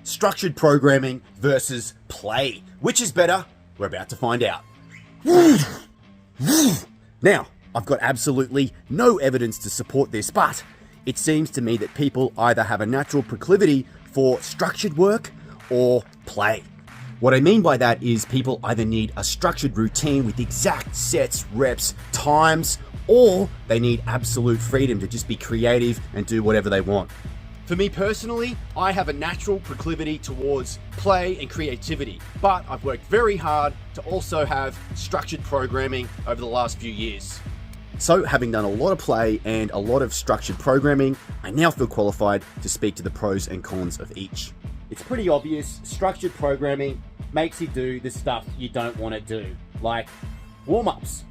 structured programming versus play. Which is better? We're about to find out. Now, I've got absolutely no evidence to support this, but it seems to me that people either have a natural proclivity for structured work or play. What I mean by that is people either need a structured routine with exact sets, reps, times, or they need absolute freedom to just be creative and do whatever they want. For me personally, I have a natural proclivity towards play and creativity, but I've worked very hard to also have structured programming over the last few years. So, having done a lot of play and a lot of structured programming, I now feel qualified to speak to the pros and cons of each. It's pretty obvious, structured programming makes you do the stuff you don't want to do, like warm-ups.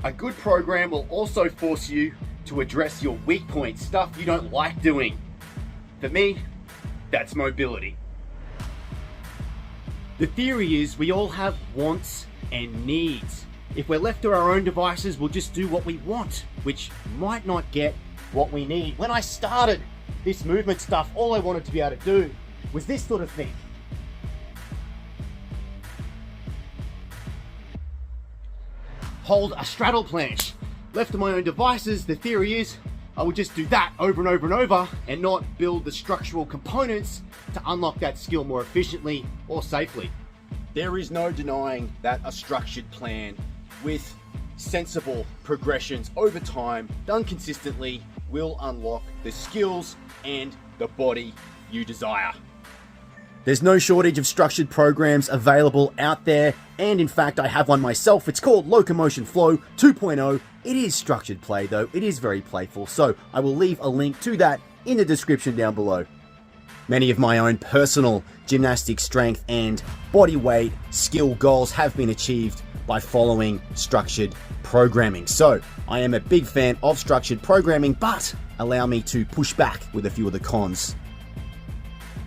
A good program will also force you to address your weak points, stuff you don't like doing. For me, that's mobility. The theory is we all have wants and needs. If we're left to our own devices, we'll just do what we want, which might not get what we need. When I started this movement stuff, all I wanted to be able to do was this sort of thing. Hold a straddle planche. Left to my own devices, the theory is I would just do that over and over and over and not build the structural components to unlock that skill more efficiently or safely. There is no denying that a structured plan with sensible progressions over time, done consistently, will unlock the skills and the body you desire. There's no shortage of structured programs available out there, and in fact I have one myself. It's called Locomotion Flow 2.0. It is structured play though, it is very playful, so I will leave a link to that in the description down below. Many of my own personal gymnastic strength and body weight skill goals have been achieved by following structured programming. So I am a big fan of structured programming, but allow me to push back with a few of the cons.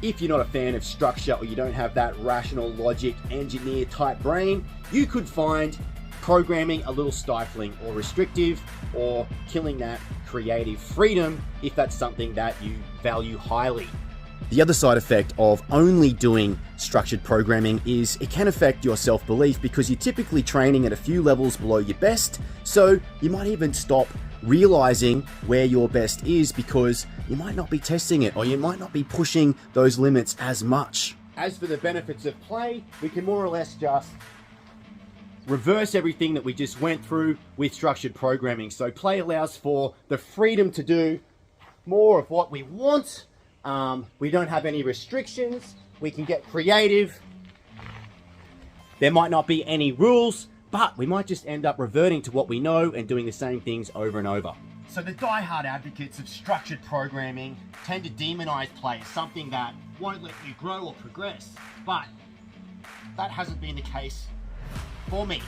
If you're not a fan of structure or you don't have that rational logic engineer type brain, you could find programming a little stifling or restrictive or killing that creative freedom if that's something that you value highly. The other side effect of only doing structured programming is it can affect your self-belief because you're typically training at a few levels below your best, so you might even stop realizing where your best is because you might not be testing it or you might not be pushing those limits as much. As for the benefits of play, we can more or less just reverse everything that we just went through with structured programming. So play allows for the freedom to do more of what we want. We don't have any restrictions. We can get creative. There might not be any rules, but we might just end up reverting to what we know and doing the same things over and over. So the die-hard advocates of structured programming tend to demonize play as something that won't let you grow or progress, but that hasn't been the case for me.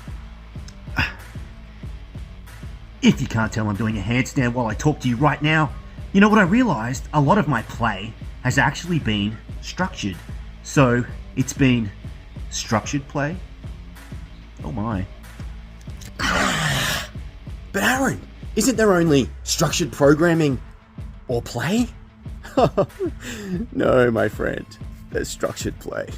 If you can't tell, I'm doing a handstand while I talk to you right now. You know what I realized? A lot of my play has actually been structured. So it's been structured play. Oh my. But Aaron, isn't there only structured programming or play? No, my friend, there's structured play.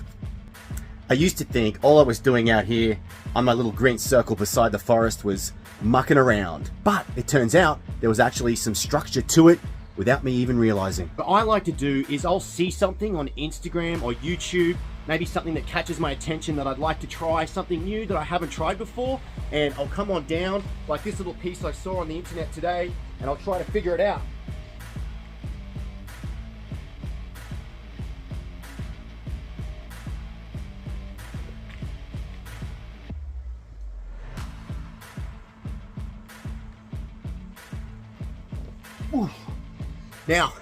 I used to think all I was doing out here on my little green circle beside the forest was mucking around. But it turns out there was actually some structure to it without me even realizing. What I like to do is I'll see something on Instagram or YouTube, maybe something that catches my attention that I'd like to try, something new that I haven't tried before, and I'll come on down, like this little piece I saw on the internet today, and I'll try to figure it out. Ooh. Now,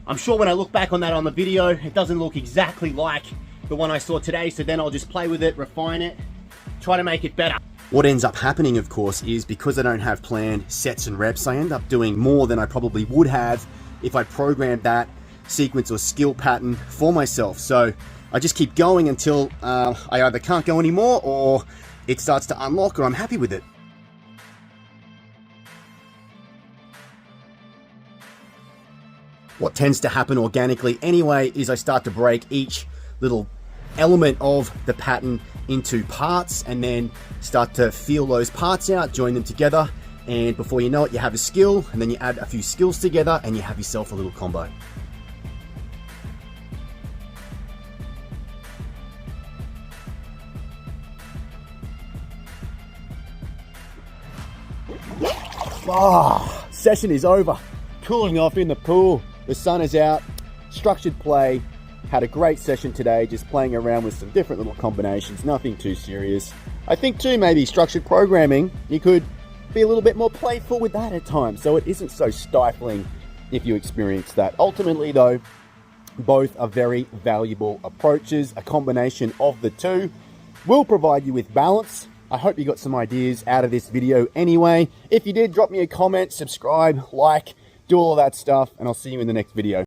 I'm sure when I look back on that on the video, it doesn't look exactly like the one I saw today, so then I'll just play with it, refine it, try to make it better. What ends up happening, of course, is because I don't have planned sets and reps, I end up doing more than I probably would have if I programmed that sequence or skill pattern for myself. So I just keep going until I either can't go anymore or it starts to unlock or I'm happy with it. What tends to happen organically anyway is I start to break each little element of the pattern into parts and then start to feel those parts out, join them together, and before you know it, you have a skill, and then you add a few skills together and you have yourself a little combo. Session is over. Cooling off in the pool. The sun is out. Structured play. Had a great session today, just playing around with some different little combinations, nothing too serious. I think too, maybe structured programming, you could be a little bit more playful with that at times, so it isn't so stifling if you experience that. Ultimately though, both are very valuable approaches. A combination of the two will provide you with balance. I hope you got some ideas out of this video anyway. If you did, drop me a comment, subscribe, like, do all of that stuff, and I'll see you in the next video.